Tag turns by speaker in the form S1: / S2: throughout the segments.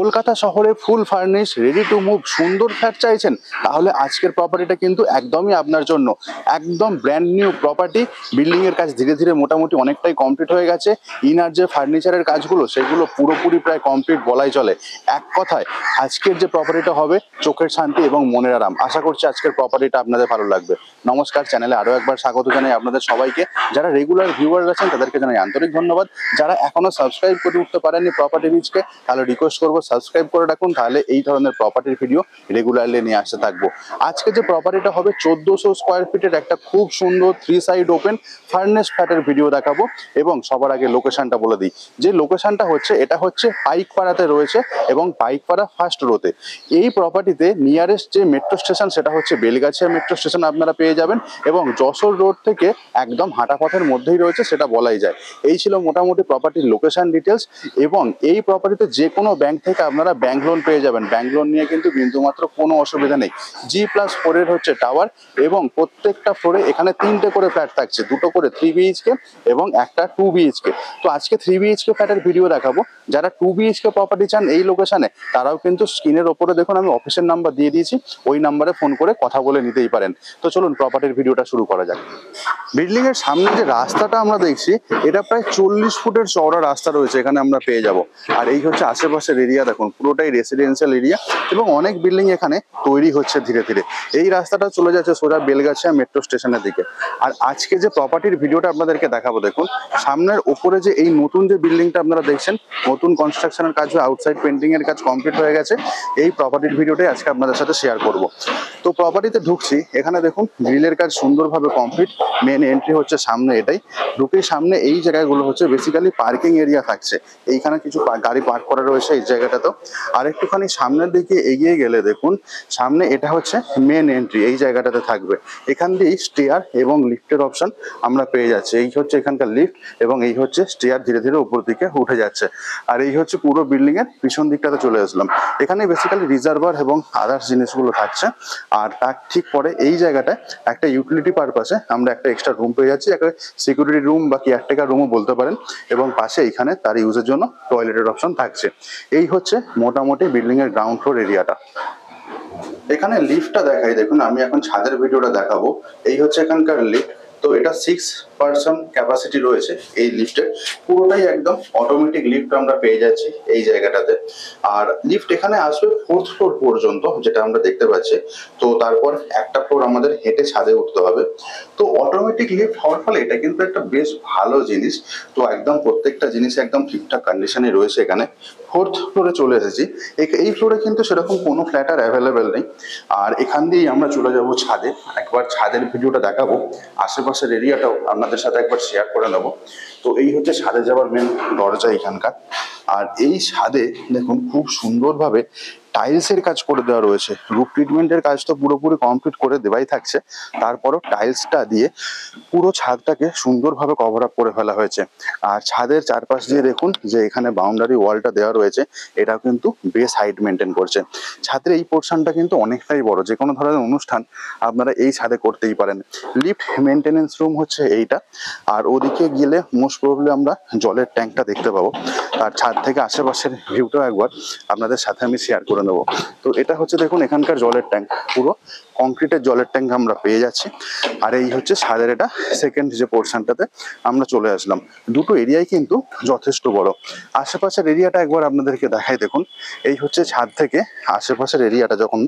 S1: কলকাতা শহরে ফুল furnish ready to move সুন্দর flat চাইছেন, তাহলে আজকের প্রপার্টিটা কিন্তু একদমই আপনার জন্য। একদম ব্র্যান্ড নিউ প্রপার্টি। বিল্ডিং এর কাজ ধীরে ধীরে মোটামুটি অনেকটাই কমপ্লিট হয়ে গেছে। ইনার যে ফার্নিচারের কাজগুলো সেগুলো পুরোপুরি প্রায় কমপ্লিট বলাই চলে। এক কথায় আজকের যে প্রপার্টিটা হবে চোখের শান্তি এবং মনের আরাম। আশা করছি আজকের প্রপার্টিটা আপনাদের ভালো লাগবে। নমস্কার, চ্যানেলে আরো একবার স্বাগত জানাই আপনাদের সবাইকে। যারা রেগুলার ভিউয়ার আছেন তাদেরকে জানাই আন্তরিক ধন্যবাদ। যারা এখনো সাবস্ক্রাইব করে উঠতে পারেননি প্রপার্টি রিচকে, তাহলে রিকোয়েস্ট করবো সাবস্ক্রাইব করে রাখুন, তাহলে এই ধরনের প্রপার্টির ভিডিও রেগুলারলি নিয়ে আসতে থাকবো। আজকে যে প্রপার্টিটা হবে 1400 স্কোয়ার ফিটের একটা খুব সুন্দর 3 সাইড ওপেন ফার্নেস ফ্ল্যাটের ভিডিও দেখাবো। এবং সবার আগে লোকেশনটা বলে দিই, যে লোকেশনটা হচ্ছে এটা হচ্ছে পাইকপাড়াতে রয়েছে এবং পাইকপাড়া ফার্স্ট রোতে। এই প্রপার্টিতে নিয়ারেস্ট যে মেট্রো স্টেশন সেটা হচ্ছে বেলগাছিয়া মেট্রো স্টেশন আপনারা পেয়ে যাবেন, এবং যশোর রোড থেকে একদম হাঁটা পথের মধ্যেই রয়েছে, সেটা বলাই যায়। এই ছিল মোটামুটি প্রপার্টির লোকেশন ডিটেলস। এবং এই প্রপার্টিতে যে কোনো ব্যাংক থেকে আপনারা ব্যাংক লোন পেয়ে যাবেন। ব্যাংক লোন নিয়ে কিন্তু বিন্দুমাত্র কোনো অসুবিধা নেই। G+4 হচ্ছে টাওয়ার, এবং প্রত্যেকটা ফ্লোরে এখানে 3টে করে ফ্ল্যাট থাকছে, 2টো করে 3 BHK এবং একটা 2 BHK। তো আজকে 3 BHK ফ্ল্যাটের ভিডিও দেখাবো। যারা 2 BHK প্রপার্টি চান এই লোকেশনে, তারাও কিন্তু স্ক্রিনের ওপরে দেখুন আমি অফিসের নাম্বার দিয়ে দিয়েছি, ওই নাম্বারে ফোন করে কথা বলে নিতেই পারেন। তো চলুন প্রপার্টির ভিডিওটা শুরু করা যাক। বিল্ডিং এর সামনে যে রাস্তাটা আমরা দেখছি, এটা প্রায় 40 ফুটের চওড়া রাস্তা রয়েছে, এখানে আমরা পেয়ে যাব। আর এই হচ্ছে আশেপাশের এরিয়া, দেখুন পুরোটাই রেসিডেন্সিয়াল এরিয়া, এবং অনেক বিল্ডিং এখানে তৈরি হচ্ছে ধীরে ধীরে। এই রাস্তাটা চলে যাচ্ছে সোজা বেলগাছিয়া মেট্রো স্টেশনের দিকে। আর আজকে যে প্রপার্টির ভিডিওটা আপনাদেরকে দেখাবো, দেখুন সামনের ওপরে যে এই নতুন যে বিল্ডিংটা আপনারা দেখছেন, নতুন কনস্ট্রাকশনের কাজ হয়ে আউটসাইড পেন্টিং এর কাজ কমপ্লিট হয়ে গেছে। এই প্রপার্টির ভিডিওটাই আজকে আপনাদের সাথে শেয়ার করব। তো প্রপার্টিতে ঢুকছি, এখানে দেখুন গ্রিলের কাজ সুন্দরভাবে কমপ্লিট। মেন এন্ট্রি হচ্ছে সামনে, এটাই ঢুকে সামনে এই জায়গাগুলো হচ্ছে বেসিক্যালি পার্কিং এরিয়া থাকছে। এইখানে কিছু গাড়ি পার্ক করা রয়েছে এই জায়গাটাতেও। আর একটুখানি সামনের দিকে এগিয়ে গেলে দেখুন সামনে এটা হচ্ছে মেন এন্ট্রি, এই জায়গাটাতে থাকবে। এখান দিয়েই স্টেয়ার এবং লিফটের অপশন আমরা পেয়ে যাচ্ছি। এই হচ্ছে এখানকার লিফট, এবং এই হচ্ছে স্টেয়ার ধীরে ধীরে উপর দিকে উঠে যাচ্ছে। আর এই হচ্ছে পুরো বিল্ডিং এর পিছন দিকটাতে চলে আসলাম। এখানে বেসিক্যালি রিজার্ভার এবং আদার্স জিনিসগুলো থাকছে। আর তার ঠিক পরে এই জায়গাটায় একটা ইউটিলিটি পারপাসে আমরা একটা এক্সট্রা রুম পেয়ে যাচ্ছি, একটা সিকিউরিটি রুম বা কেয়ারটেকার রুমও বলতে পারেন। এবং পাশে এখানে তার ইউজের জন্য টয়লেটের অপশন থাকছে। এই হচ্ছে মোটামুটি বিল্ডিং এর গ্রাউন্ড ফ্লোর এরিয়াটা। এখানে লিফটটা দেখাই, দেখুন আমি এখন ছাদের ভিডিওটা দেখাবো। এই হচ্ছে এখানকার লিফট। তো এটা 6 পারসন ক্যাপাসিটি রয়েছে এই লিফটের। পুরোটাই একদম অটোমেটিক লিফট আমরা পেয়ে যাচ্ছি এই জায়গাটাতে। আর লিফট এখানে আসবে 4th ফ্লোর পর্যন্ত, যেটা আমরা দেখতে পাচ্ছি। তো তারপর একটা ফ্লোর আমাদের হেঁটে ছাদে উঠতে হবে। তো অটোমেটিক লিফট হওয়ার ফলে এটা কিন্তু একটা বেশ ভালো জিনিস। তো একদম প্রত্যেকটা জিনিস একদম ঠিকঠাক কন্ডিশনে রয়েছে এখানে। 4th ফ্লোরে চলে এসেছি। এই ফ্লোরে কিন্তু সেরকম কোনো ফ্ল্যাট আর অ্যাভেলেবেল নেই। আর এখান দিয়েই আমরা চলে যাব ছাদে। একবার ছাদের ভিডিওটা দেখাবো, আশেপাশের এরিয়াটাও আপনাদের সাথে একবার শেয়ার করে নেবো। তো এই হচ্ছে ছাদে যাওয়ার মেন দরজা এখানকার। আর এই ছাদে দেখুন খুব সুন্দরভাবে টাইলসের কাজ করে দেওয়া রয়েছে। রুফ ট্রিটমেন্টের কাজ তো পুরোপুরি কমপ্লিট করে দেওয়াই থাকছে, তারপরও টাইলসটা দিয়ে পুরো ছাদটাকে সুন্দরভাবে কভার আপ করে ফেলা হয়েছে। আর ছাদের চারপাশ দিয়ে দেখুন যে এখানে বাউন্ডারি ওয়ালটা দেওয়া রয়েছে, এটাও কিন্তু বেশ হাইট মেনটেন করছে। ছাদের এই পোর্শনটা কিন্তু অনেকটাই বড়, যে কোনো ধরনের অনুষ্ঠান আপনারা এই ছাদে করতেই পারেন। লিফট মেনটেনেন্স রুম হচ্ছে এইটা। আর ওদিকে গেলে মোস্ট প্রবাবলি আমরা জলের ট্যাঙ্কটা দেখতে পাবো। আর ছাদ থেকে আশেপাশের ভিউটাও একবার আপনাদের সাথে আমি শেয়ার করে নেবো। তো এটা হচ্ছে দেখুন এখানকার জলের ট্যাঙ্ক, পুরো কংক্রিটের জলের ট্যাঙ্ক আমরা পেয়ে যাচ্ছি। আর এই হচ্ছে ছাদের এটা সেকেন্ড যে পোর্শনটাতে আমরা চলে আসলাম। দুটো এরিয়াই কিন্তু যথেষ্ট বড়। আশেপাশের এরিয়াটা একবার আপনাদেরকে দেখাই, দেখুন এই হচ্ছে ছাদ থেকে আশেপাশের এরিয়াটা যখন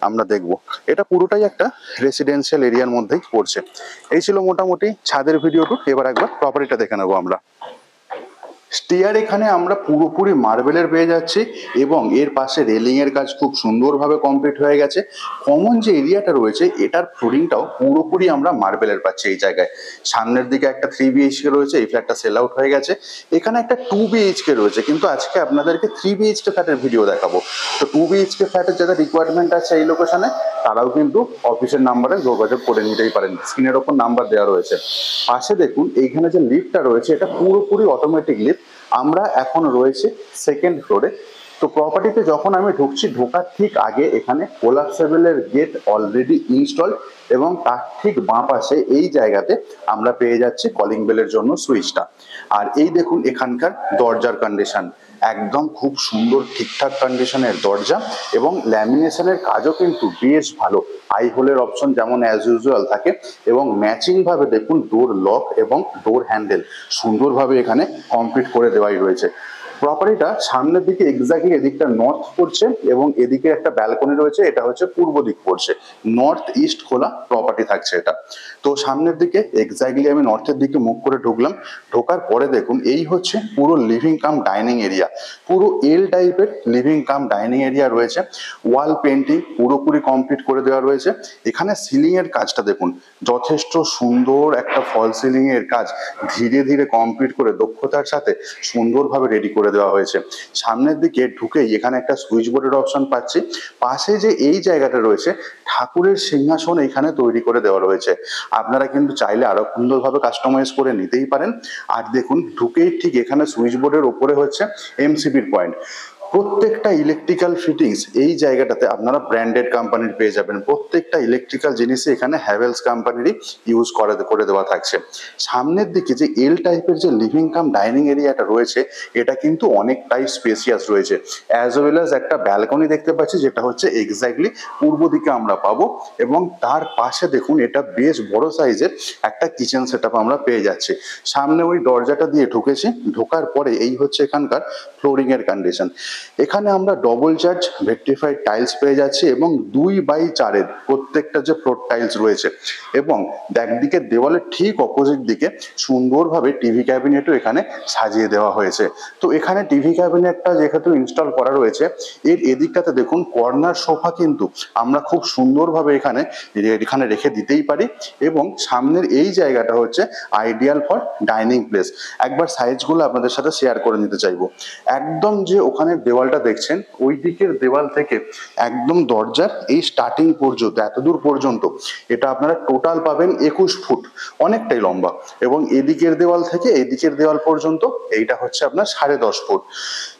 S1: আমরা দেখব, এটা পুরোটাই একটা রেসিডেন্সিয়াল এরিয়ার মধ্যেই পড়ছে। এই ছিল মোটামুটি ছাদের ভিডিওটুকু। এবার একবার প্রপার্টিটা দেখে নেবো আমরা। স্টেয়ার এখানে আমরা পুরোপুরি মার্বেলের পেয়ে যাচ্ছি, এবং এর পাশে রেলিং এর কাজ খুব সুন্দরভাবে কমপ্লিট হয়ে গেছে। কমন যে এরিয়াটা রয়েছে এটার ফ্লোরিংটাও পুরোপুরি আমরা মার্বেলের পাচ্ছি এই জায়গায়। সামনের দিকে একটা 3 BHK রয়েছে, এই ফ্ল্যাটটা সেল আউট হয়ে গেছে। এখানে একটা 2 BHK রয়েছে, কিন্তু আজকে আপনাদেরকে 3 BHK ফ্ল্যাটের ভিডিও দেখাবো। তো 2 BHK ফ্ল্যাটের যাদের রিকোয়ারমেন্ট আছে এই লোকেশনে, তারাও কিন্তু অফিসের নাম্বারে যোগাযোগ করে নিতেই পারেন, স্ক্রিনের ওপর নাম্বার দেওয়া রয়েছে। পাশে দেখুন এইখানে যে লিফটটা রয়েছে এটা পুরোপুরি অটোমেটিক লিফট। আমরা এখন রয়েছে সেকেন্ড ফ্লোরে। তো প্রপার্টিতে যখন আমি ঢুকছি, ঢোকার ঠিক আগে এখানে কোলাপসেবলের গেট অলরেডি ইনস্টল, এবং তার ঠিক বাঁ পাশে এই জায়গাতে আমরা পেয়ে যাচ্ছি কলিং বেলের জন্য সুইচটা। আর এই দেখুন এখানকার দরজার কন্ডিশন একদম খুব সুন্দর ঠিকঠাক কন্ডিশনের দরজা এবং ল্যামিনেশনের কাজও কিন্তু বেশ ভালো। আই হোলের অপশন যেমন অ্যাজ ইউজুয়াল থাকে এবং ম্যাচিং ভাবে দেখুন ডোর লক এবং ডোর হ্যান্ডেল সুন্দরভাবে এখানে কমপ্লিট করে দেওয়াই রয়েছে। প্রপার্টিটা সামনের দিকে এক্স্যাক্টলি এদিকটা নর্থ পড়ছে এবং এদিকে একটা ব্যালকনি রয়েছে, এটা হচ্ছে পূর্ব দিক পড়ছে। নর্থ ইস্ট খোলা প্রপার্টি থাকছে এটা। তো সামনের দিকে এক্স্যাক্টলি আমি নর্থের দিকে মুখ করে ঢুকলাম। ঢোকার পরে দেখুন এই হচ্ছে পুরো লিভিং কাম ডাইনিং এরিয়া, পুরো এল টাইপের লিভিং কাম ডাইনিং এরিয়া রয়েছে। ওয়াল পেন্টিং পুরোপুরি কমপ্লিট করে দেওয়া রয়েছে। এখানে সিলিং এর কাজটা দেখুন, যথেষ্ট সুন্দর একটা ফল সিলিং এর কাজ ধীরে ধীরে কমপ্লিট করে দক্ষতার সাথে সুন্দরভাবে রেডি করে দেওয়া হয়েছে। সামনের দিকে ঢুকেই এখানে একটা সুইচ বোর্ডের অপশন পাচ্ছি। পাশে যে এই জায়গাটা রয়েছে ঠাকুরের সিংহাসন এখানে তৈরি করে দেওয়া রয়েছে। আপনারা কিন্তু চাইলে আরো সুন্দরভাবে কাস্টমাইজ করে নিতেই পারেন। আর দেখুন ঢুকেই ঠিক এখানে সুইচ বোর্ডের ওপরে হচ্ছে এমসিবির পয়েন্ট। প্রত্যেকটা ইলেকট্রিক্যাল ফিটিংস এই জায়গাটাতে আপনারা ব্র্যান্ডেড কোম্পানির পেয়ে যাবেন। প্রত্যেকটা ইলেকট্রিক্যাল জিনিসই এখানে হ্যাভেলস কোম্পানিরই ইউজ করে দেওয়া থাকছে। সামনের দিকে যে এল টাইপের যে লিভিং কাম ডাইনিং এরিয়াটা রয়েছে এটা কিন্তু অনেকটাই স্পেসিয়াস রয়েছে। অ্যাজ ওয়েল অ্যাজ একটা ব্যালকনি দেখতে পাচ্ছি যেটা হচ্ছে এক্স্যাক্টলি পূর্ব দিকে আমরা পাবো এবং তার পাশে দেখুন এটা বেশ বড় সাইজের একটা কিচেন সেটআপ আমরা পেয়ে যাচ্ছি। সামনে ওই দরজাটা দিয়ে ঢুকেছি, ঢোকার পরে এই হচ্ছে এখানকার ফ্লোরিং এর কন্ডিশন। এখানে আমরা ডবল চার্জ ভেট্রিফাইড টাইলস পেয়ে যাচ্ছি এবং 2x4 প্রত্যেকটা যে ফ্লোর টাইলস রয়েছে এবং একদিকে দেওয়ালের ঠিক অপোজিট দিকে সুন্দরভাবে টিভি ক্যাবিনেটও এখানে সাজিয়ে দেওয়া হয়েছে। তো এখানে টিভি ক্যাবিনেটটা যেহেতু ইনস্টল করা রয়েছে এর এদিকটাতে দেখুন কর্নার সোফা কিন্তু আমরা খুব সুন্দরভাবে এখানে রেখে দিতেই পারি এবং সামনের এই জায়গাটা হচ্ছে আইডিয়াল ফর ডাইনিং প্লেস। একবার সাইজগুলো আপনাদের সাথে শেয়ার করে নিতে চাইবো। একদম যে ওখানে দেওয়ালটা দেখছেন ওই দিকের দেওয়াল থেকে একদম দরজার এই স্টার্টিং পর্যন্ত এতদূর পর্যন্ত এটা আপনারা টোটাল পাবেন 21 ফুট, অনেকটাই লম্বা। এবং এদিকের দেওয়াল থেকে এদিকের দেওয়াল পর্যন্ত এইটা হচ্ছে আপনার 10.5 ফুট।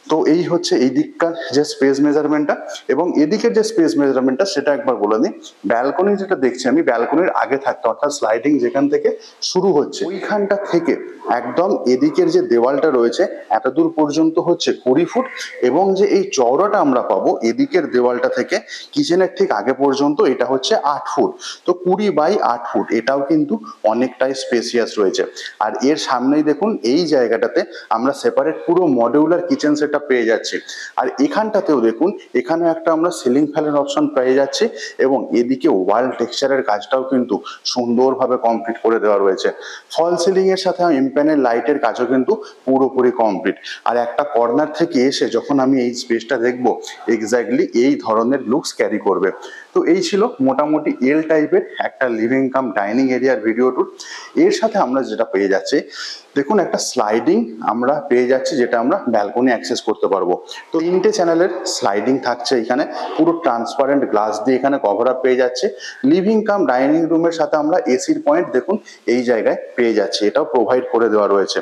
S1: তো এই হচ্ছে এই দিককার যে স্পেস মেজারমেন্টটা এবং এদিকের যে স্পেস মেজারমেন্টটা সেটা একবার বলে নিই। ব্যালকনি যেটা দেখছি আমি ব্যালকনির আগে থাকতে অর্থাৎ স্লাইডিং যেখান থেকে শুরু হচ্ছে ওইখানটা থেকে একদম এদিকের যে দেওয়ালটা রয়েছে এতদূর পর্যন্ত হচ্ছে 20 ফুট এবং যে এই চওড়াটা আমরা পাবো এদিকের দেওয়ালটা থেকে কিচেনের ঠিক আগে পর্যন্ত এটা হচ্ছে 8 ফুট। তো 20x8 ফুট এটাও কিন্তু অনেকটাই স্পেসিয়াস রয়েছে। আর এর সামনেই দেখুন এই জায়গাটাতে আমরা সেপারেট পুরো মডিউলার কিচেন সেটআপ পেয়ে যাচ্ছি। আর এখানটাতেও দেখুন এখানে একটা আমরা সিলিং ফ্যানের অপশন পেয়ে যাচ্ছি এবং এদিকে ওয়াল টেক্সচারের কাজটাও কিন্তু সুন্দরভাবে কমপ্লিট করে দেওয়া রয়েছে। ফল সিলিং এর সাথে ইম্প্যানেল লাইটের কাজও কিন্তু পুরোপুরি কমপ্লিট। আর একটা কর্নার থেকে এসে যখন আমি এই স্পেসটা দেখবো এক্স্যাক্টলি এই ধরনের লুকস ক্যারি করবে। তো এই ছিল মোটামুটি এল টাইপের একটা লিভিং কাম ডাইনিং এরিয়ার ভিডিও ট্যুর। এর সাথে আমরা যেটা পেয়ে যাচ্ছি দেখুন একটা স্লাইডিং আমরা পেয়ে যাচ্ছি যেটা আমরা ব্যালকনি অ্যাক্সেস করতে পারবো। তো 3টে চ্যানেলের স্লাইডিং থাকছে এখানে, পুরো ট্রান্সপারেন্ট গ্লাস দিয়ে এখানে কভার আপ পেয়ে যাচ্ছে। লিভিং কাম ডাইনিং রুমের সাথে আমরা এসির পয়েন্ট দেখুন এই জায়গায় পেয়ে যাচ্ছি, এটাও প্রোভাইড করে দেওয়া রয়েছে।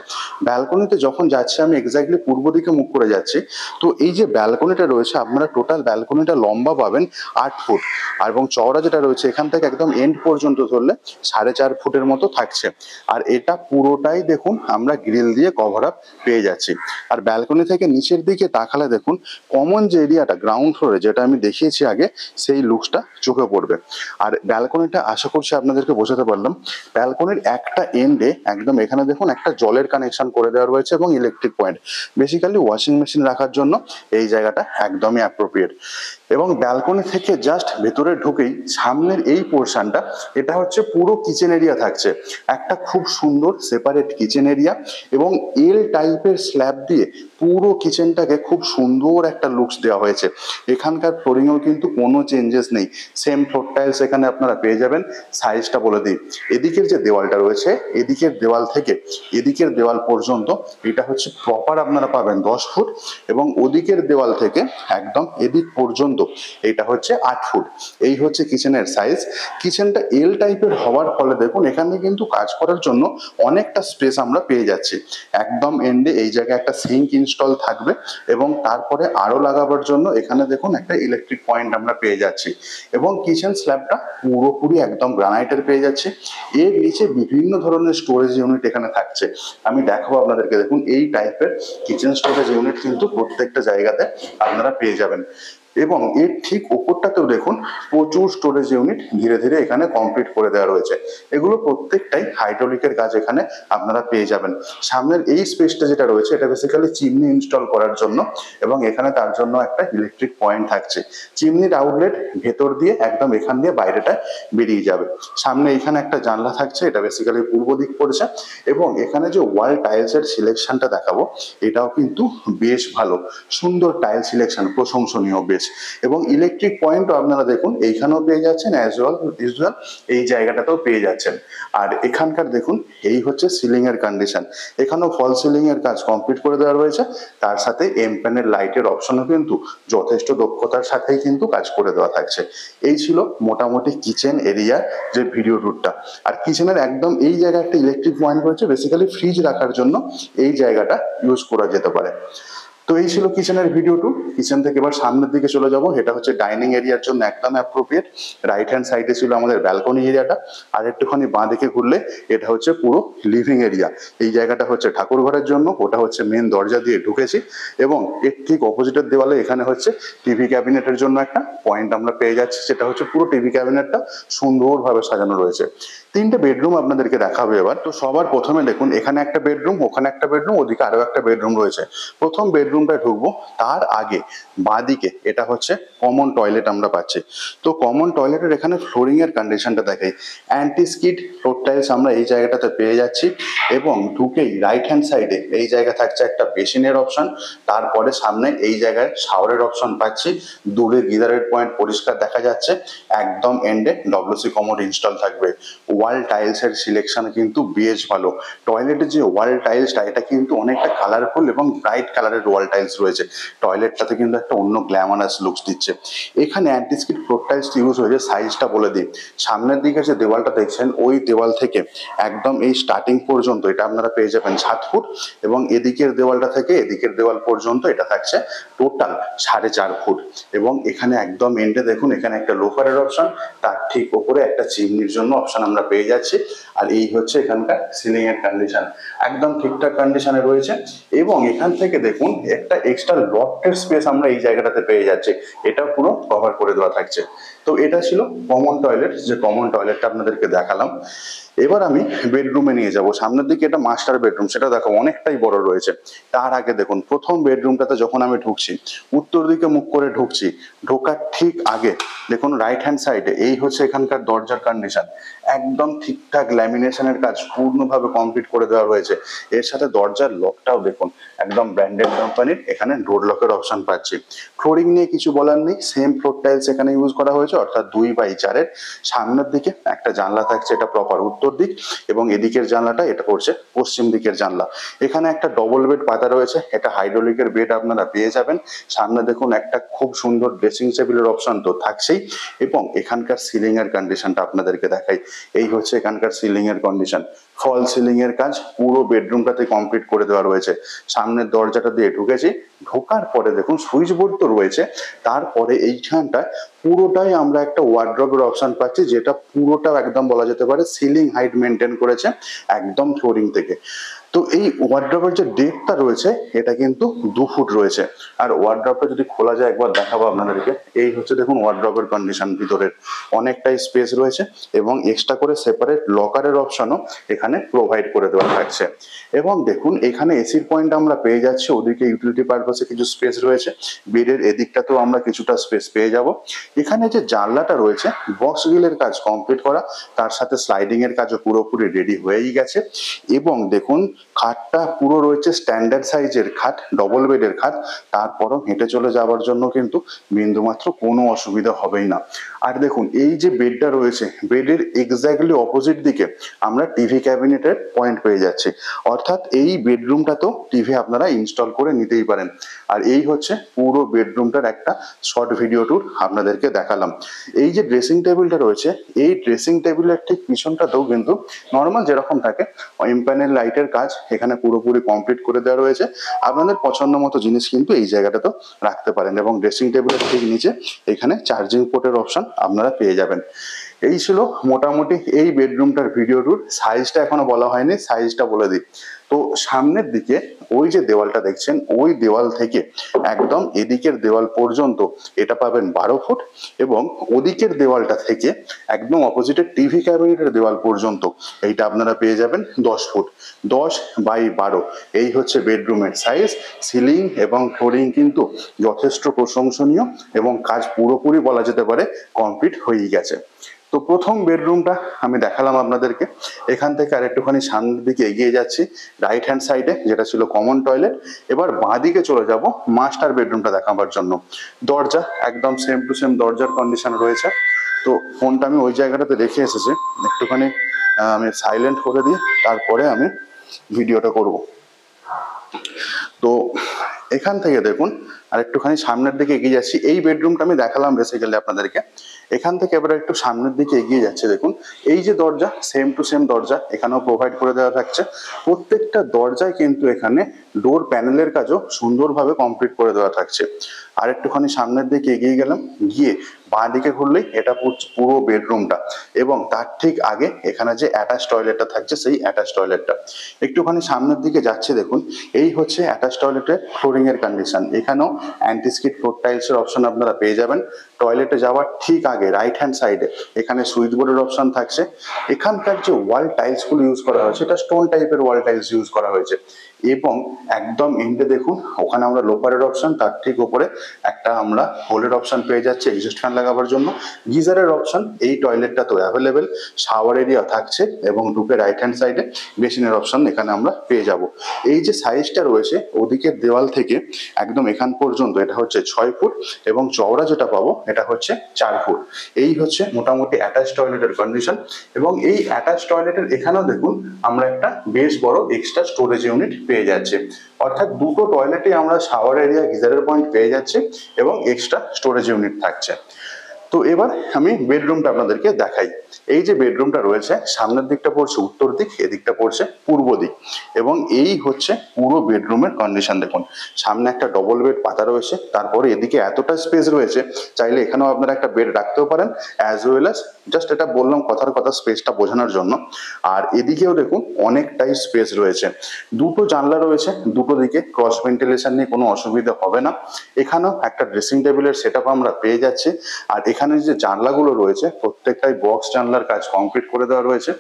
S1: ব্যালকনিতে যখন যাচ্ছি আমি এক্স্যাক্টলি পূর্ব দিকে মুখ করে যাচ্ছি। তো এই যে ব্যালকনিটা রয়েছে আপনারা টোটাল ব্যালকনিটা লম্বা পাবেন 8 ফুট আর এবং চওড়া যেটা রয়েছে এখান থেকে একদম এন্ড পর্যন্ত ধরলে 4.5 ফুটের মতো থাকছে। আর এটা পুরোটাই দেখুন আমরা গ্রিল দিয়ে কভার আপ পেয়ে যাচ্ছি। আর ব্যালকনি থেকে নিচের দিকে তাকালে দেখুন কমন যে এরিয়াটা গ্রাউন্ড ফ্লোরে যেটা আমি দেখিয়েছি আগে সেই লুকসটা চোখে পড়বে। আর ব্যালকনিটা আশা করছি আপনাদেরকে বোঝাতে পারলাম। ব্যালকনির একটা এন্ডে একদম এখানে দেখুন একটা জলের কানেকশন করে দেওয়া রয়েছে এবং electric point, basically washing machine রাখার জন্য এই জায়গাটা একদমই অ্যাপ্রোপ্রিয়েট। এবং ব্যালকনি থেকে জাস্ট ভেতরে ঢুকেই সামনের এই পোর্শনটা এটা হচ্ছে পুরো কিচেন এরিয়া থাকছে, একটা খুব সুন্দর সেপারেট কিচেন এরিয়া এবং এল টাইপের স্ল্যাব দিয়ে পুরো কিচেনটাকে খুব সুন্দর একটা লুকস দেওয়া হয়েছে। এখানকার ফ্লোরিংয়েও কিন্তু কোনো চেঞ্জেস নেই, সেম ফ্লোর টাইলস এখানে আপনারা পেয়ে যাবেন। সাইজটা বলে দিই, এদিকের যে দেওয়ালটা রয়েছে এদিকের দেওয়াল থেকে এদিকের দেওয়াল পর্যন্ত এটা হচ্ছে প্রপার আপনারা পাবেন 10 ফুট এবং ওদিকের দেওয়াল থেকে একদম এদিক পর্যন্ত এটা হচ্ছে 8 ফুট। এই হচ্ছে কিচেনের সাইজ। কিচেনটা এল টাইপের হওয়ার ফলে দেখুন এখানে কিন্তু কাজ করার জন্য অনেকটা স্পেস আমরা পেয়ে যাচ্ছি। একদম এন্ডে এই জায়গায় একটা সিঙ্ক ইনস্টল ইনস্টল থাকবে এবং তারপরে আরো লাগাবার জন্য এখানে দেখুন একটা ইলেকট্রিক পয়েন্ট আমরা পেয়ে যাচ্ছি এবং কিচেন স্ল্যাবটা পুরোপুরি একদম গ্রানাইটের পেয়ে যাচ্ছে। এর নিচে বিভিন্ন ধরনের স্টোরেজ ইউনিট এখানে থাকছে। আমি দেখাবো আপনাদেরকে, দেখুন এই টাইপের কিচেন স্টোরেজ ইউনিট কিন্তু প্রত্যেকটা জায়গাতে আপনারা পেয়ে যাবেন এবং এর ঠিক ওপরটাতেও দেখুন প্রচুর স্টোরেজ ইউনিট ধীরে ধীরে এখানে কমপ্লিট করে দেওয়া রয়েছে। এগুলো প্রত্যেকটাই হাইড্রোলিকের কাজ এখানে আপনারা পেয়ে যাবেন। সামনের এই স্পেসটা যেটা রয়েছে এটা বেসিক্যালি চিমনি ইনস্টল করার জন্য এবং এখানে তার জন্য একটা ইলেকট্রিক পয়েন্ট থাকছে। চিমনির আউটলেট ভেতর দিয়ে একদম এখান দিয়ে বাইরেটা বেরিয়ে যাবে। সামনে এখানে একটা জানলা থাকছে, এটা বেসিক্যালি পূর্ব দিক পড়েছে এবং এখানে যে ওয়াল টাইলসের সিলেকশনটা দেখাবো এটাও কিন্তু বেশ ভালো, সুন্দর টাইল সিলেকশন, প্রশংসনীয় বেশ। এবং ইলেকট্রিক পয়েন্টও আপনারা দেখুন এইখানেও পেয়ে যাচ্ছেন, অ্যাজ ওয়েল ইউজুয়াল এই জায়গাটাতেও পেয়ে যাচ্ছেন। আর এখানকার দেখুন এই হচ্ছে সিলিং এর কন্ডিশন, এখানেও ফল সিলিং এর কাজ কমপ্লিট করে দেওয়া রয়েছে। তার সাথে এম প্যানেল লাইটের অপশনও কিন্তু যথেষ্ট দক্ষতার সাথেই কিন্তু কাজ করে দেওয়া থাকছে। এই ছিল মোটামুটি কিচেন এরিয়ার যে ভিডিও ট্যুরটা। আর কিচেনের একদম এই জায়গায় একটা ইলেকট্রিক পয়েন্ট রয়েছে, বেসিক্যালি ফ্রিজ রাখার জন্য এই জায়গাটা ইউজ করা যেতে পারে। তো এই ছিল কিচেনের ভিডিও টু। কিচেন থেকে এবার সামনের দিকে চলে যাব, এটা হচ্ছে ডাইনিং এরিয়ার জন্য একদম অ্যাপ্রোপ্রিয়েট। রাইট হ্যান্ড সাইডে ছিল আমাদের ব্যালকনি এরিয়াটা, আর একটুখানি বাঁ দিকে ঘুরলে এটা হচ্ছে পুরো লিভিং এরিয়া। এই জায়গাটা হচ্ছে ঠাকুর ঘরের জন্য, ওটা হচ্ছে মেন দরজা দিয়ে ঢুকেছি এবং এর ঠিক অপোজিটের দেওয়ালে এখানে হচ্ছে টিভি ক্যাবিনেটের জন্য একটা পয়েন্ট আমরা পেয়ে যাচ্ছি, সেটা হচ্ছে পুরো টিভি ক্যাবিনেটটা সুন্দরভাবে সাজানো রয়েছে। তিনটে বেডরুম আপনাদেরকে দেখাবে এবার। তো সবার প্রথমে দেখুন এখানে একটা বেডরুম, ওখানে একটা বেডরুম, ওদিকে আরো একটা বেডরুম রয়েছে। প্রথম বেডরুমটা ঢুকবো, তার আগে বাঁদিকে এটা হচ্ছে কমন টয়লেট আমরা পাচ্ছি। তো কমন টয়লেটের এখানে ফ্লোরিং এর কন্ডিশনটা দেখাই, অ্যান্টি স্কিড ফ্লোর টাইলস আমরা এই জায়গাটাতে পেয়ে যাচ্ছি এবং ঢুকেই রাইট হ্যান্ড সাইডে এই জায়গা থাকছে একটা বেসিনের অপশন, তারপরে সামনে এই জায়গায় শাওয়ারের অপশন পাচ্ছি, দূরে গিজারের পয়েন্ট পরিষ্কার দেখা যাচ্ছে, একদম এন্ডে ডব্লিউসি কমোড ইনস্টল থাকবে। ওয়াল টাইলস এর সিলেকশন কিন্তু বেশ ভালো। টয়লেটের যে ওয়াল টাইলসটা এটা কিন্তু অনেকটা কালারফুল এবং ব্রাইট কালারের ওয়াল টাইলস রয়েছে, টয়লেটটাতে কিন্তু একটা অন্য গ্ল্যামারাস লুকস দিচ্ছে। এখানে অ্যান্টিস্কিড ফ্লোর টাইলস ইউজ হয়েছে, সাইজটা বলে দিই। সামনের দিকে যে দেওয়ালটা দেখছেন ওই দেওয়াল থেকে একদম এই স্টার্টিং পর্যন্ত এটা আপনারা পেয়ে যাবেন 7 ফুট এবং এদিকের দেওয়ালটা থেকে এদিকের দেওয়াল পর্যন্ত এটা থাকছে টোটাল 4.5 ফুট। এবং এখানে একদম এন্ডে দেখুন এখানে একটা লোফারের অপশন, তার ঠিক ওপরে একটা চিমনির জন্য অপশন আমরা পেয়ে যাচ্ছি। আর এই হচ্ছে এখানকার সিলিং এর কন্ডিশন, একদম ঠিকঠাক কন্ডিশনে রয়েছে। এবং এখান থেকে দেখুন একটা এক্সট্রা লফটের স্পেস আমরা এই জায়গাটাতে পেয়ে যাচ্ছি, এটা পুরো কভার করে দেওয়া থাকছে। তো এটা ছিল কমন টয়লেট, যে কমন টয়লেটটা আপনাদেরকে দেখালাম। এবার আমি বেডরুমে নিয়ে যাব। সামনের দিকে এটা মাস্টার বেডরুম, সেটা দেখো অনেকটাই বড় রয়েছে। তার আগে দেখুন প্রথম বেডরুমটাতে যখন আমি ঢুকছি, উত্তর দিকে মুখ করে ঢুকছি, ঢোকার ঠিক আগে দেখুন রাইট হ্যান্ড সাইডে এই হচ্ছে এখানকার দরজার কন্ডিশন, একদম ঠিকঠাক ল্যামিনেশনের কাজ পূর্ণভাবে কমপ্লিট করে দেওয়া হয়েছে। এর সাথে দরজার লকটাও দেখুন একদম ব্র্যান্ডেড কোম্পানির, এখানে ডোর লকের অপশন পাচ্ছি। ফ্লোরিং নিয়ে কিছু বলার নেই, সেম ফ্লোর টাইলস এখানে ইউজ করা হয়েছে, অর্থাৎ 2/4। সামনের দিকে একটা জানলা থাকছে, এটা প্রপার উত্তর দিক এবং এদিকের জানলাটা এটা পড়ছে পশ্চিম দিকের জানলা। এখানে একটা ডবল বেড পাতা রয়েছে, এটা হাইড্রোলিকের বেড আপনারা পেয়ে যাবেন। সামনে দেখুন একটা খুব সুন্দর ড্রেসিং টেবিলের অপশন তো থাকছেই এবং এখানকার সিলিং এর কন্ডিশনটা আপনাদেরকে দেখাই। এই হচ্ছে এখানকার সিলিং এর কন্ডিশন, ফল সিলিং এর কাজ পুরো বেডরুমটাতে কমপ্লিট করে দেওয়া রয়েছে। সামনের দরজাটা দিয়ে ঢুকেছি, ঢোকার পরে দেখুন সুইচ বোর্ড তো রয়েছে, তারপরে এইখানটায় পুরোটাই আমরা একটা ওয়ার্ড্রবের অপশন পাচ্ছি, যেটা পুরোটা একদম বলা যেতে পারে সিলিং হাইট মেনটেন করেছে একদম ফ্লোরিং থেকে। তো এই ওয়ার্ড্রবের যে ডেপটা রয়েছে এটা কিন্তু 2 ফুট রয়েছে। আর ওয়ার্ড্রবটা যদি খোলা যায় একবার দেখাবো আপনাদেরকে, এই হচ্ছে দেখুন ওয়ার্ড্রবের কন্ডিশন, ভিতরের অনেকটাই স্পেস রয়েছে এবং এক্সট্রা করে সেপারেট লকারের অপশনও এখানে প্রোভাইড করে দেওয়া থাকছে। এবং দেখুন এখানে এসির পয়েন্ট আমরা পেয়ে যাচ্ছি, ওদিকে ইউটিলিটি পারপাসে কিছু স্পেস রয়েছে, বেডের এদিকটাতেও আমরা কিছুটা স্পেস পেয়ে যাব। এখানে যে জানলাটা রয়েছে বক্স গ্রিলের কাজ কমপ্লিট করা, তার সাথে স্লাইডিং এর কাজও পুরোপুরি রেডি হয়েই গেছে। এবং দেখুন খাটটা পুরো রয়েছে স্ট্যান্ডার্ড সাইজের খাট, ডবল বেডের খাট, তারপরও হেঁটে চলে যাওয়ার জন্য কিন্তু বিন্দুমাত্র কোনো অসুবিধা হবেই না। আর দেখুন এই যে বেডটা রয়েছে, বেডের এক্স্যাক্টলি অপোজিট দিকে আমরা টিভি ক্যাবিনেটের পয়েন্ট পেয়ে যাচ্ছি, অর্থাৎ এই বেডরুমটাতেও টিভি আপনারা ইনস্টল করে নিতেই পারেন। আর এই হচ্ছে পুরো বেডরুমটার একটা শর্ট ভিডিও ট্যুর আপনাদেরকে দেখালাম। এই যে ড্রেসিং টেবিলটা রয়েছে, এই ড্রেসিং টেবিলের ঠিক পিছনটাতেও কিন্তু নর্মাল যেরকম থাকে এমপ্যানেল লাইটের কাজ এখানে পুরোপুরি কমপ্লিট করে দেওয়া রয়েছে। আপনাদের পছন্দ মতো জিনিস কিন্তু এই জায়গাটাতে রাখতে পারেন এবং ড্রেসিং টেবিলের ঠিক নিচে এখানে চার্জিং পোর্টের অপশন আপনারা পেয়ে যাবেন। এই ছিল মোটামুটি এই বেডরুমটার ভিডিও ট্যুর। সাইজটা এখনো বলা হয়নি, সাইজটা বলে দিই। তো সামনের দিকে ওই যে দেওয়ালটা দেখছেন, ওই দেওয়াল থেকে একদম এদিকের দেওয়াল পর্যন্ত এটা পাবেন 12 ফুট এবং ওদিকের দেওয়ালটা থেকে একদম অপোজিটের টিভি ক্যাবিনেটের দেওয়াল পর্যন্ত এইটা আপনারা পেয়ে যাবেন 10 ফুট। 10x12 এই হচ্ছে বেডরুমের সাইজ। সিলিং এবং ফ্লোরিং কিন্তু যথেষ্ট প্রশংসনীয় এবং কাজ পুরোপুরি বলা যেতে পারে কমপ্লিট হয়েই গেছে। তো প্রথম বেডরুমটা আমি দেখালাম আপনাদেরকে। এখান থেকে আর একটুখানি সামনের দিকে এগিয়ে যাচ্ছি, রাইট হ্যান্ড সাইডে যেটা ছিল কমন টয়লেট। এবার বাঁ দিকে চলে যাব মাস্টার বেডরুমটা দেখাবার জন্য। দরজা একদম সেম টু সেম দরজার কন্ডিশন রয়েছে। তো ফোনটা আমি ওই জায়গাটাতে রেখে এসেছি, একটুখানি আমি সাইলেন্ট করে দিই, তারপরে আমি ভিডিওটা করব। তো এখান থেকে দেখুন আর একটুখানি সামনের দিকে এগিয়ে যাচ্ছি। এই বেডরুমটা আমি দেখালাম বেসিক্যালি আপনাদেরকে। এখান থেকে এবার একটু সামনের দিকে এগিয়ে যাচ্ছে, দেখুন এই যে দরজা সেম টু সেম দরজা এখানেও প্রোভাইড করে দেওয়া থাকছে। প্রত্যেকটা দরজায় কিন্তু এখানে ডোর প্যানেলের কাজও সুন্দরভাবে কমপ্লিট করে দেওয়া থাকছে। আর একটুখানি সামনের দিকে এগিয়ে গেলাম, গিয়ে বাঁ দিকে ঘুরলেই এটা পুরো বেডরুমটা এবং তার ঠিক আগে এখানে যে অ্যাটাচ টয়লেটটা থাকছে সেই অ্যাটাচ টয়লেটটা। একটুখানি সামনের দিকে যাচ্ছে, দেখুন এই হচ্ছে অ্যাটাচ টয়লেটের ফ্লোরিং এর কন্ডিশন। এখানেও অ্যান্টি স্কিড ফ্লোর টাইলস এর অপশন আপনারা পেয়ে যাবেন। টয়লেটে যাওয়ার ঠিক আগে রাইট হ্যান্ড সাইডে এখানে সুইচ বোর্ডের অপশন থাকছে। এখানকার যে ওয়াল টাইলস গুলো ইউজ করা হয়েছে এটা স্টোন টাইপের ওয়াল টাইলস ইউজ করা হয়েছে এবং একদম এন্ডে দেখুন ওখানে আমরা লোপারের অপশন, তার ঠিক উপরে একটা আমরা হোলের অপশন পেয়ে যাচ্ছে এক্সস্ট ফ্যান লাগাবার জন্য। গিজারের অপশন এই টয়লেটটা তো অ্যাভেলেবেল, শাওয়ার এরিয়া থাকছে এবং ঢুকে রাইট হ্যান্ড সাইডে বেসিনের অপশন এখানে আমরা পেয়ে যাব। এই যে সাইজটা রয়েছে ওদিকের দেওয়াল থেকে একদম এখান পর্যন্ত এটা হচ্ছে 6 ফুট এবং চওড়া যেটা পাবো এটা হচ্ছে 4 ফুট। এই হচ্ছে মোটামুটি অ্যাটাচ টয়লেটের কন্ডিশন এবং এই অ্যাটাচ টয়লেটের এখানেও দেখুন আমরা একটা বেশ বড় এক্সট্রা স্টোরেজ ইউনিট পেয়ে যাচ্ছে। অর্থাৎ দুটো টয়লেটে আমরা শাওয়ার এরিয়া, গিজারের পয়েন্ট পেয়ে যাচ্ছি এবং এক্সট্রা স্টোরেজ ইউনিট থাকছে। তো এবার আমি বেডরুমটা আপনাদেরকে দেখাই। এই যে বেডরুমটা রয়েছে সামনের দিকটা পড়ছে উত্তর দিক, এদিকটা পড়ছে পূর্ব দিক এবং এই হচ্ছে পুরো বেডরুমের কন্ডিশন। দেখুন সামনে একটা ডবল বেড পাতা রয়েছে, তারপরে এদিকে এতটা স্পেস রয়েছে চাইলে এখানেও আপনারা একটা বেড রাখতেও পারেন অ্যাজ ওয়েল অ্যাজ, জাস্ট এটা বললাম কথার কথা স্পেসটা বোঝানোর জন্য। আর এদিকেও দেখুন অনেকটাই স্পেস রয়েছে, দুটো জানলা রয়েছে দুটো দিকে, ক্রস ভেন্টিলেশন নিয়ে কোনো অসুবিধা হবে না। এখানেও একটা ড্রেসিং টেবিলের সেটআপ আমরা পেয়ে যাচ্ছি। আর এখানে যে জানলাগুলো রয়েছে প্রত্যেকটাই বক্স জানলার কাজ কমপ্লিট করে দেওয়া রয়েছে।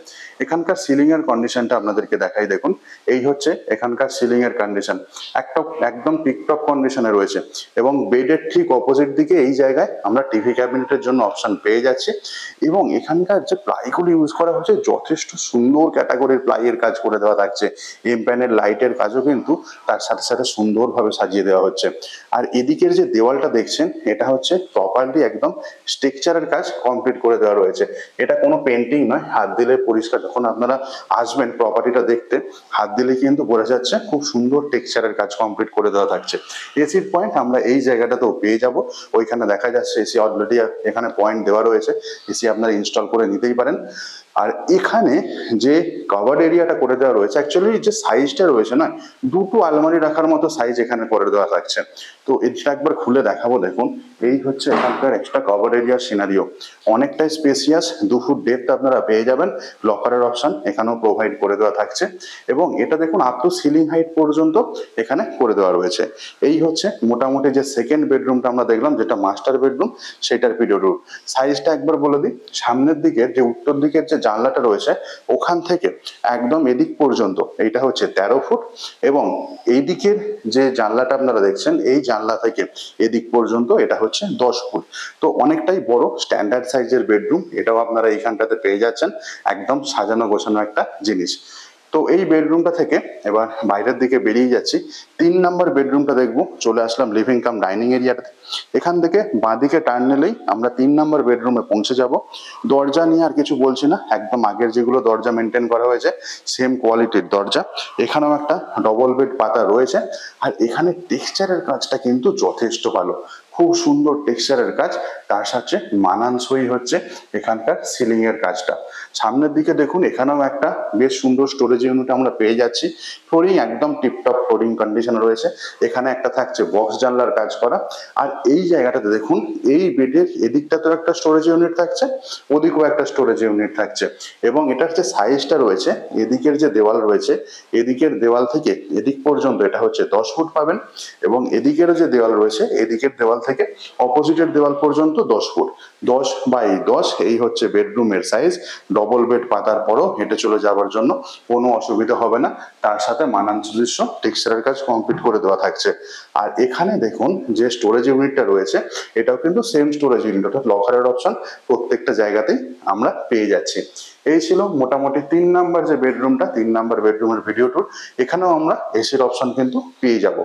S1: এখানকার সিলিং এর কন্ডিশনটা আপনাদেরকে দেখাই, দেখুন এই হচ্ছে এখানকার সিলিং এর কন্ডিশন, একটা একদম টিকটক কন্ডিশনে রয়েছে এবং বেডের ঠিক অপোজিট দিকে এই জায়গায় আমরা টিভি ক্যাবিনেটের জন্য অপশন পেয়ে যাচ্ছি এবং এখানকার যে প্লাইগুলো ইউজ করা হচ্ছে যথেষ্ট সুন্দর ক্যাটাগরির প্লাইয়ের কাজ করে দেওয়া থাকছে। এম প্যানেল লাইটের কাজও কিন্তু তার সাথে সাথে সুন্দরভাবে সাজিয়ে দেওয়া হচ্ছে। আর এদিকের যে দেওয়ালটা দেখছেন এটা হচ্ছে প্রপারলি একদম স্ট্রাকচারের কাজ কমপ্লিট করে দেওয়া রয়েছে। এটা কোনো পেন্টিং নয়, হাত দিলে পরিষ্কার, যখন আপনারা আসবেন প্রপার্টিটা দেখতে হাত দিলে কিন্তু বোঝা যাচ্ছে খুব সুন্দর টেক্সচারের কাজ কমপ্লিট করে দেওয়া থাকছে। এসির পয়েন্ট আমরা এই জায়গাটাতেও পেয়ে যাব, ওইখানে দেখা যাচ্ছে এসি অলরেডি এখানে পয়েন্ট দেওয়া রয়েছে, এসি আপনারা ইনস্টল করে নিতেই পারেন। আর এখানে যে কভার এরিয়াটা করে দেওয়া রয়েছে অ্যাকচুয়ালি যে সাইজটা রয়েছে না, দুটো আলমারি রাখার মতো সাইজ এখানে করে দেওয়া থাকছে। তো এটা একবার খুলে দেখাবো, দেখুন এই হচ্ছে এখানকার এক্সট্রা কভার এরিয়ার সিনারিও, অনেকটাই স্পেসিয়াস, 2 ফুট ডেপথ আপনারা পেয়ে যাবেন। লকারের অপশন এখানেও প্রোভাইড করে দেওয়া থাকছে এবং এটা দেখুন আপ টু সিলিং হাইট পর্যন্ত এখানে করে দেওয়া রয়েছে। এই হচ্ছে মোটামুটি যে সেকেন্ড বেডরুমটা আমরা দেখলাম যেটা মাস্টার বেডরুম, সেটার ভিডিও ট্যুর। সাইজটা একবার বলে দিই, সামনের দিকের যে উত্তর দিকের যে জানলাটা রয়েছে ওখান থেকে একদম এদিক পর্যন্ত এইটা হচ্ছে 13 ফুট এবং এই দিকের যে জানলাটা আপনারা দেখছেন এই জানলা থেকে এদিক পর্যন্ত এটা হচ্ছে 10 ফুট। তো অনেকটাই বড় স্ট্যান্ডার্ড সাইজের বেডরুম, এটাও আপনারা এইখানটাতে পেয়ে যাচ্ছেন, একদম সাজানো গোছানো একটা জিনিস। তো এই বেডরুমটা থেকে এবার বাইরের দিকে বেরিয়ে যাচ্ছি, 3 নম্বর বেডরুমটা দেখবো। চলে আসলাম লিভিং কাম ডাইনিং এরিয়াতে। এখান থেকে বাঁ দিকে টার্ন নিলেই আমরা 3 নম্বর বেডরুমে পৌঁছে যাব। দরজা নিয়ে আর কিছু বলছি না, একদম আগের যেগুলো দরজা মেনটেন করা হয়েছে সেম কোয়ালিটির দরজা। এখানেও একটা ডবল বেড পাতা রয়েছে আর এখানে টেক্সচারের কাজটা কিন্তু যথেষ্ট ভালো, খুব সুন্দর টেক্সচারের কাজ, তার সাথে মানানসই হচ্ছে এখানকার সিলিং এর কাজটা। সামনের দিকে দেখুন এখানেও একটা বেশ সুন্দর স্টোরেজ ইউনিট আমরা পেয়ে যাচ্ছি। ফ্লোরিং একদম টিপটপ ফ্লোরিং কন্ডিশন রয়েছে। এখানে একটা থাকছে বক্স জানলার কাজ করা। আর এই জায়গাটাতে দেখুন এই বেডের এদিকটাতেও একটা স্টোরেজ ইউনিট থাকছে, ওদিকেও একটা স্টোরেজ ইউনিট থাকছে। এবং এটার যে সাইজটা রয়েছে, এদিকের যে দেওয়াল রয়েছে, এদিকের দেওয়াল থেকে এদিক পর্যন্ত এটা হচ্ছে 10 ফুট পাবেন, এবং এদিকের যে দেওয়াল রয়েছে এদিকের দেওয়াল থেকে অপোজিটের দেওয়াল পর্যন্ত 10 ফুট। 10 বাই 10 এই হচ্ছে বেডরুমের সাইজ। ডবল বেড পাতার পরও হেঁটে চলে যাওয়ার জন্য কোনো অসুবিধা হবে না। তার সাথে মানানসই টেক্সচারের কাজ কমপ্লিট করে দেওয়া থাকছে। আর এখানে দেখুন যে স্টোরেজ ইউনিটটা রয়েছে, এটাও কিন্তু সেম স্টোরেজ ইউনিট, অর্থাৎ লকারের অপশন প্রত্যেকটা জায়গাতেই আমরা পেয়ে যাচ্ছি। এই ছিল মোটামুটি 3 নাম্বার যে বেডরুমটা, 3 নাম্বার বেডরুমের ভিডিও ট্যুর। এখানেও আমরা এসির অপশন কিন্তু পেয়ে যাব।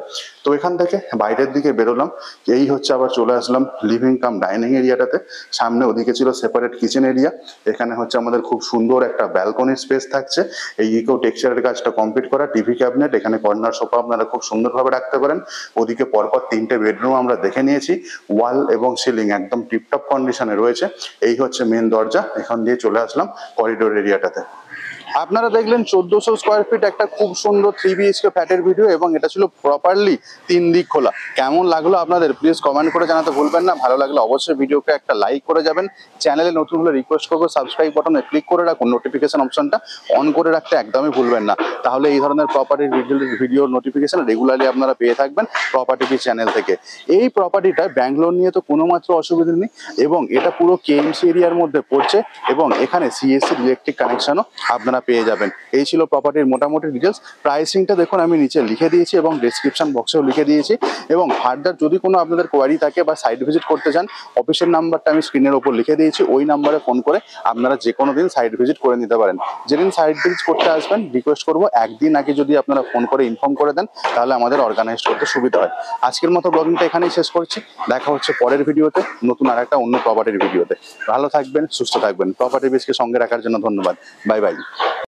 S1: তো এখান থেকে বাইরের দিকে বেরোলাম, এই হচ্ছে আবার চলে আসলাম লিভিং কাম ডাইনিং এরিয়াটাতে। সামনে ওদিকে ছিল সেপারেট কিচেন এরিয়া, এখানে হচ্ছে আমাদের খুব সুন্দর একটা ব্যালকনি স্পেস থাকছে। এই ইকো টেক্সচারের কাজটা কমপ্লিট করা, টিভি ক্যাবিনেট, এখানে কর্নার সোফা আপনারা খুব সুন্দরভাবে রাখতে পারেন। ওদিকে পরপর 3টে বেডরুম আমরা দেখে নিয়েছি, ওয়াল এবং সিলিং একদম টিপটপ কন্ডিশনে রয়েছে। এই হচ্ছে মেন দরজা, এখান দিয়ে চলে আসলাম করিডোর এরিয়াটাতে। আপনারা দেখলেন 1400 স্কোয়ার ফিট একটা খুব সুন্দর 3 BHK ফ্ল্যাটের ভিডিও, এবং এটা ছিল প্রপারলি 3 দিক খোলা। কেমন লাগলো আপনাদের প্লিজ কমেন্ট করে জানাতে ভুলবেন না। ভালো লাগলে অবশ্যই ভিডিওকে একটা লাইক করে যাবেন। চ্যানেলে নতুন হলে রিকোয়েস্ট করবো সাবস্ক্রাইব বাটনে ক্লিক করে রাখুন, নোটিফিকেশন অপশনটা অন করে রাখতে একদমই ভুলবেন না। তাহলে এই ধরনের প্রপার্টির ভিডিও নোটিফিকেশন রেগুলারলি আপনারা পেয়ে থাকবেন প্রপার্টি চ্যানেল থেকে। এই প্রপার্টিটা ব্যাঙ্গালোর নিয়ে তো কোনো মাত্র অসুবিধা নেই, এবং এটা পুরো KMC এরিয়ার মধ্যে পড়ছে, এবং এখানে CSC ইলেকট্রিক কানেকশনও আপনারা পেয়ে যাবেন। এই ছিল প্রপার্টির মোটামুটি ডিটেলস। প্রাইসিংটা দেখুন আমি নিচে লিখে দিয়েছি এবং ডেসক্রিপশন বক্সেও লিখে দিয়েছি। এবং ফার্দার যদি কোনো আপনাদের কোয়ারি থাকে বা সাইট ভিজিট করতে চান, অফিসের নাম্বারটা আমি স্ক্রিনের ওপর লিখে দিয়েছি, ওই নাম্বারে ফোন করে আপনারা যে কোনো দিন সাইট ভিজিট করে নিতে পারেন। যেদিন সাইট ভিজিট করতে আসবেন রিকোয়েস্ট করবো একদিন আগে যদি আপনারা ফোন করে ইনফর্ম করে দেন, তাহলে আমাদের অর্গানাইজ করতে সুবিধা হয়। আজকের মতো ব্লগিংটা এখানেই শেষ করছি। দেখা হচ্ছে পরের ভিডিওতে, নতুন আর একটা অন্য প্রপার্টির ভিডিওতে। ভালো থাকবেন, সুস্থ থাকবেন। প্রপার্টি বিজকে সঙ্গে রাখার জন্য ধন্যবাদ। Bye bye.